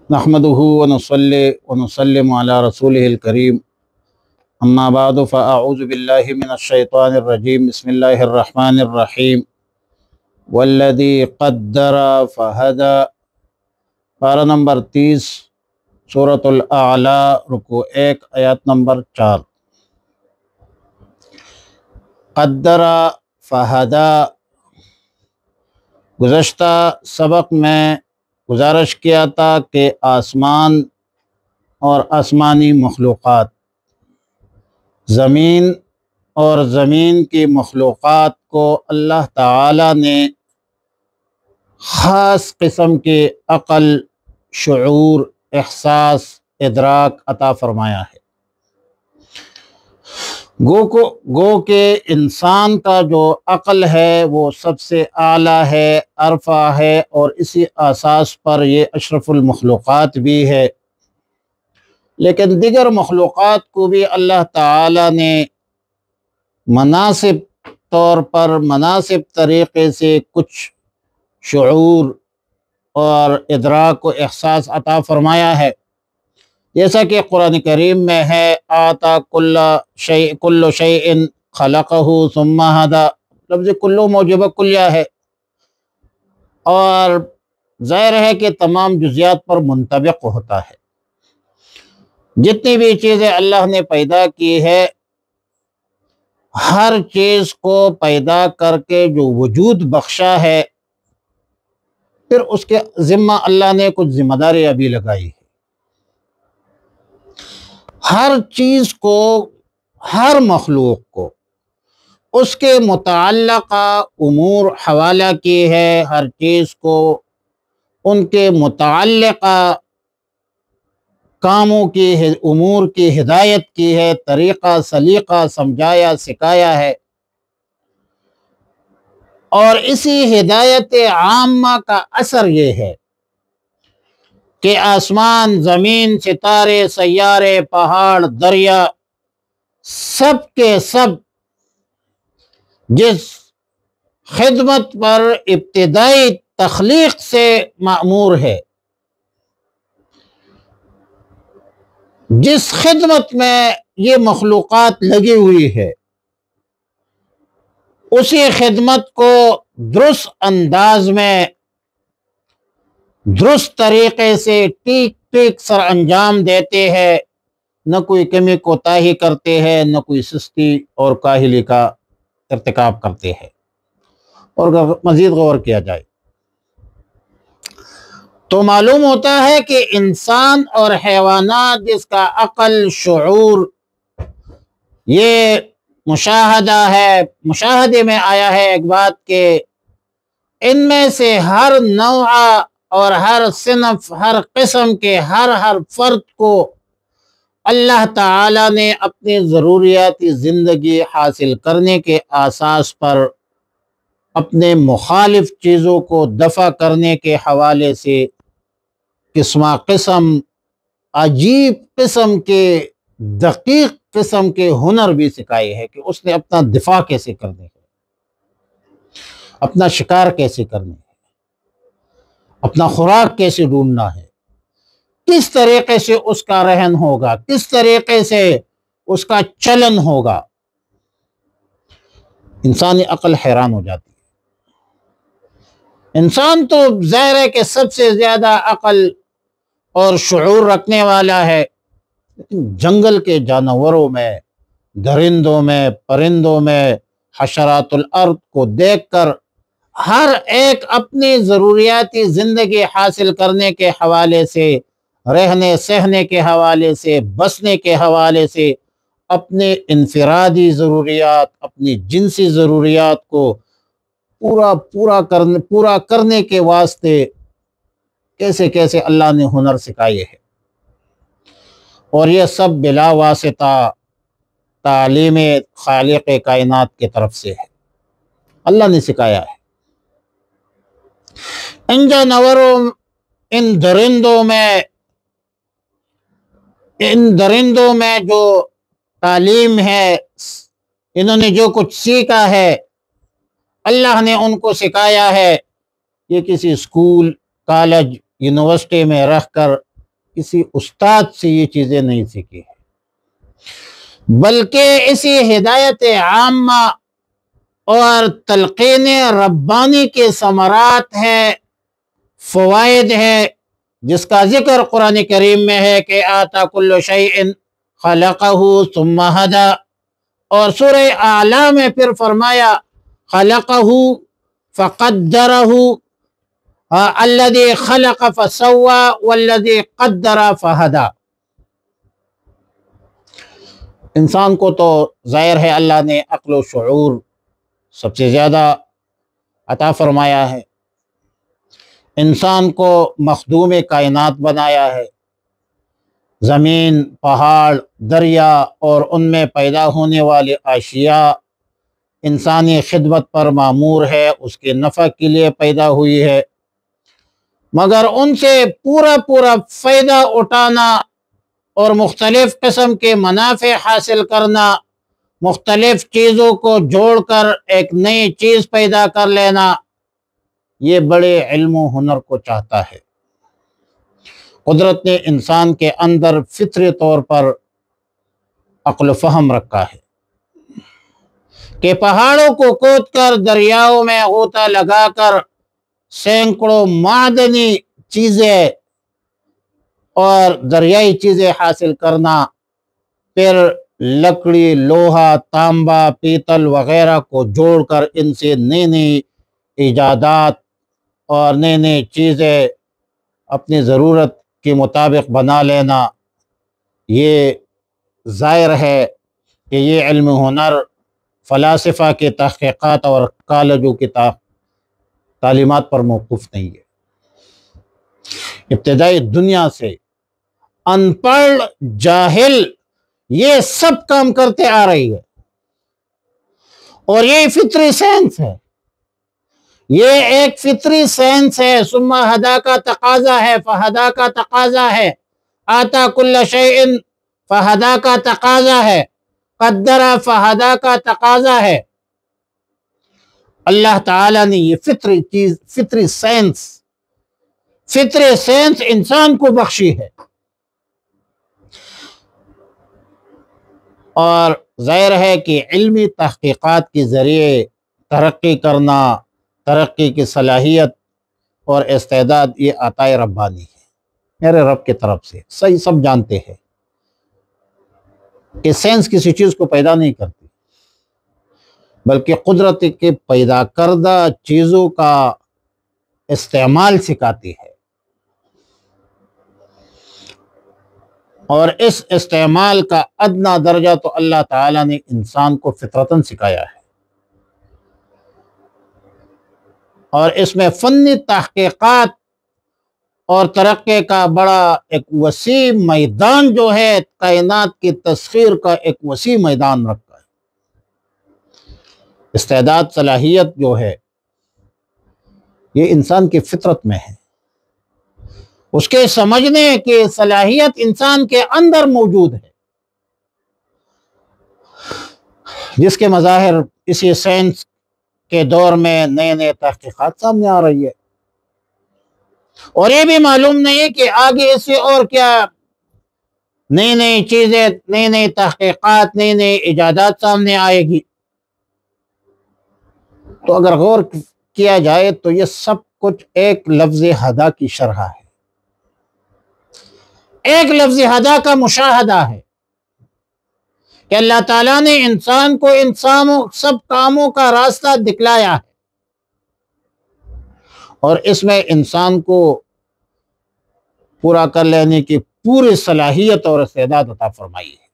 نحمده ونصلي ونسلم على رسوله الكريم اما بعد فاعوذ بالله من الشيطان الرجيم بسم الله الرحمن الرحيم والذي قدر فهدى پارہ نمبر 30 سورۃ الاعلی رکوع 1 آیات نمبر 4 قدر فہدى گزشتہ سبق میں گزارش کیا تھا کہ آسمان اور آسمانی مخلوقات، زمین اور زمین کی مخلوقات کو اللہ تعالی نے خاص قسم کے عقل، شعور، احساس، ادراک عطا فرمایا ہے۔ گو کہ انسان کا جو عقل ہے وہ سب سے اعلیٰ ہے، ارفع ہے، اور اسی اساس پر یہ اشرف المخلوقات بھی ہے۔ لیکن دیگر مخلوقات کو بھی اللہ تعالی نے مناسب طور پر، مناسب طریقے سے کچھ شعور اور ادراک و احساس عطا فرمایا ہے، جیسا کہ قرآن کریم میں ہے آتا کل شیء خلقہ ثم ہدی۔ لفظ کلو موجب کلیہ ہے، اور ظاہر ہے کہ تمام جزیات پر منطبق ہوتا ہے۔ جتنی بھی چیزیں اللہ نے پیدا کی ہے، ہر چیز کو پیدا کر کے جو وجود بخشا ہے، پھر اس کے ذمہ اللہ نے کچھ ذمہ داریاں بھی لگائی ہے۔ ہر چیز کو، ہر مخلوق کو اس کے متعلقہ امور حوالہ کی ہے، ہر چیز کو ان کے متعلقہ کاموں کی، امور کی ہدایت کی ہے، طریقہ سلیقہ سمجھایا سکھایا ہے، اور اسی ہدایت عامہ کا اثر یہ ہے کہ آسمان، زمین، ستارے، سیارے، پہاڑ، دریا، سب کے سب جس خدمت پر ابتدائی تخلیق سے مأمور ہے، جس خدمت میں یہ مخلوقات لگی ہوئی ہے، اسی خدمت کو درست انداز میں، درست طریقے سے ٹیک ٹیک سر انجام دیتے ہیں، نہ کوئی کمی کوتاہی کرتے ہیں، نہ کوئی سستی اور کاہلی کا ارتکاب کرتے ہیں۔ اور مزید غور کیا جائے تو معلوم ہوتا ہے کہ انسان اور حیوانات جس کا عقل، شعور، یہ مشاہدہ ہے، مشاہدے میں آیا ہے ایک بات کہ ان میں سے ہر نوع اور ہر صنف، ہر قسم کے ہر فرد کو اللہ تعالی نے اپنی ضروریاتی زندگی حاصل کرنے کے اساس پر اپنے مخالف چیزوں کو دفع کرنے کے حوالے سے قسمہ قسم، عجیب قسم کے، دقیق قسم کے ہنر بھی سکھائے ہیں کہ اس نے اپنا دفاع کیسے کرنے ہے، اپنا شکار کیسے کرنے ہے، اپنا خوراک کیسے ڈھونڈنا ہے، کس طریقے سے اس کا رہن ہوگا، کس طریقے سے اس کا چلن ہوگا۔ انسانی عقل حیران ہو جاتی ہے۔ انسان تو ظاہر ہے کہ سب سے زیادہ عقل اور شعور رکھنے والا ہے، لیکن جنگل کے جانوروں میں، درندوں میں، پرندوں میں، حشرات الارض کو دیکھ کر ہر ایک اپنی ضروریاتی زندگی حاصل کرنے کے حوالے سے، رہنے سہنے کے حوالے سے، بسنے کے حوالے سے، اپنے انفرادی ضروریات، اپنی جنسی ضروریات کو پورا کرنے کے واسطے کیسے کیسے اللہ نے ہنر سکھائے ہے، اور یہ سب بلا واسطہ تعلیم خالق کائنات کی طرف سے ہے، اللہ نے سکھایا ہے۔ ان جانوروں، ان درندوں میں جو تعلیم ہے، انہوں نے جو کچھ سیکھا ہے، اللہ نے ان کو سکھایا ہے۔ یہ کسی اسکول، کالج، یونیورسٹی میں رہ کر کسی استاد سے یہ چیزیں نہیں سیکھی ہے، بلکہ اسی ہدایت عامہ اور تلقین ربانی کے ثمرات ہے، فوائد ہے، جس کا ذکر قرآن کریم میں ہے کہ آتا کل شیء خلقہ ثم ہدی، اور سورہ اعلیٰ میں پھر فرمایا خلقہ فقدرہ الذی خلق فسوى والذی قدر فہدی۔ انسان کو تو ظاہر ہے اللہ نے عقل و شعور سب سے زیادہ عطا فرمایا ہے، انسان کو مخدوم کائنات بنایا ہے، زمین، پہاڑ، دریا اور ان میں پیدا ہونے والی اشیاء انسانی خدمت پر معمور ہے، اس کے نفع کے لیے پیدا ہوئی ہے، مگر ان سے پورا فائدہ اٹھانا اور مختلف قسم کے منافع حاصل کرنا، مختلف چیزوں کو جوڑ کر ایک نئی چیز پیدا کر لینا، یہ بڑے علم و ہنر کو چاہتا ہے۔ قدرت نے انسان کے اندر فطری طور پر عقل و فہم رکھا ہے کہ پہاڑوں کو کھود کر، دریاؤں میں غوطہ لگا کر سینکڑوں معدنی چیزیں اور دریائی چیزیں حاصل کرنا، پھر لکڑی، لوہا، تانبا، پیتل وغیرہ کو جوڑ کر ان سے نئی ایجادات اور نئی چیزیں اپنی ضرورت کے مطابق بنا لینا، یہ ظاہر ہے کہ یہ علم ہنر فلاسفہ کے تحقیقات اور کالجوں کی تعلیمات پر موقوف نہیں ہے۔ ابتدائی دنیا سے ان پڑھ جاہل یہ سب کام کرتے آ رہی ہے، اور یہ فطری سائنس ہے، یہ ایک فطری سائنس ہے۔ ثم ہدا کا تقاضا ہے، فہدا کا تقاضا ہے، آتا کل شیء فہدا کا تقاضا ہے، قدر فہدا کا تقاضا ہے۔ اللہ تعالیٰ نے یہ فطری چیز، فطری سائنس انسان کو بخشی ہے، اور ظاہر ہے کہ علمی تحقیقات کے ذریعے ترقی کرنا، ترقی کی صلاحیت اور استعداد، یہ عطائے ربانی ہے، میرے رب کی طرف سے۔ صحیح سب جانتے ہیں کہ سائنس کسی چیز کو پیدا نہیں کرتی، بلکہ قدرت کے پیدا کردہ چیزوں کا استعمال سکھاتی ہے، اور اس استعمال کا ادنا درجہ تو اللہ تعالیٰ نے انسان کو فطرتاً سکھایا ہے، اور اس میں فنی تحقیقات اور ترقی کا بڑا ایک وسیع میدان جو ہے، کائنات کی تسخیر کا ایک وسیع میدان رکھا ہے۔ استعداد، صلاحیت جو ہے یہ انسان کی فطرت میں ہے، اس کے سمجھنے کی صلاحیت انسان کے اندر موجود ہے، جس کے مظاہر اسی سائنس کے دور میں نئے تحقیقات سامنے آ رہی ہے، اور یہ بھی معلوم نہیں کہ آگے اس سے اور کیا نئی چیزیں، نئی تحقیقات، نئی ایجادات سامنے آئے گی۔ تو اگر غور کیا جائے تو یہ سب کچھ ایک لفظ ہدا کی شرح ہے، ایک لفظ ہدا کا مشاہدہ ہے کہ اللہ تعالیٰ نے انسان کو ان سب کاموں کا راستہ دکھلایا ہے، اور اس میں انسان کو پورا کر لینے کی پوری صلاحیت اور استعداد عطا فرمائی ہے۔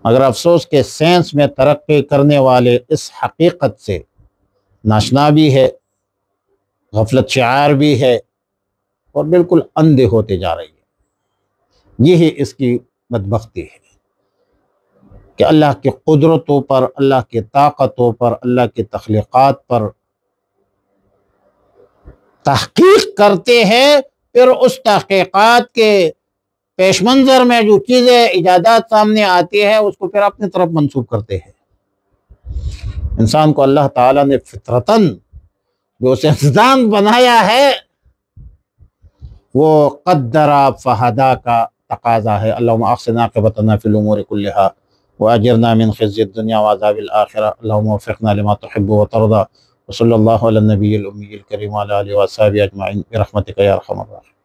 مگر افسوس کہ سائنس میں ترقی کرنے والے اس حقیقت سے ناشنا بھی ہے، غفلت شعار بھی ہے، اور بالکل اندھے ہوتے جا رہی ہے۔ یہی اس کی بدبختی ہے کہ اللہ کی قدرتوں پر، اللہ کی طاقتوں پر، اللہ کی تخلیقات پر تحقیق کرتے ہیں، پھر اس تحقیقات کے پیش منظر میں جو چیزیں، ایجادات سامنے آتی ہے، اس کو پھر اپنی طرف منسوب کرتے ہیں۔ انسان کو اللہ تعالیٰ نے فطرتاً جو سائنسدان بنایا ہے، وہ قدر فہدا کا تقاضا ہے۔ اللہم احسن عاقبتنا فی الامور کلہا واجرنا من خزی الدنیا وعذاب الآخرہ، اللہم وفقنا لما تحب وترضى، وصلی اللہ علی النبی الامی الکریم وعلی آلہ وصحبہ اجمعین برحمتک یا ارحم الراحمین۔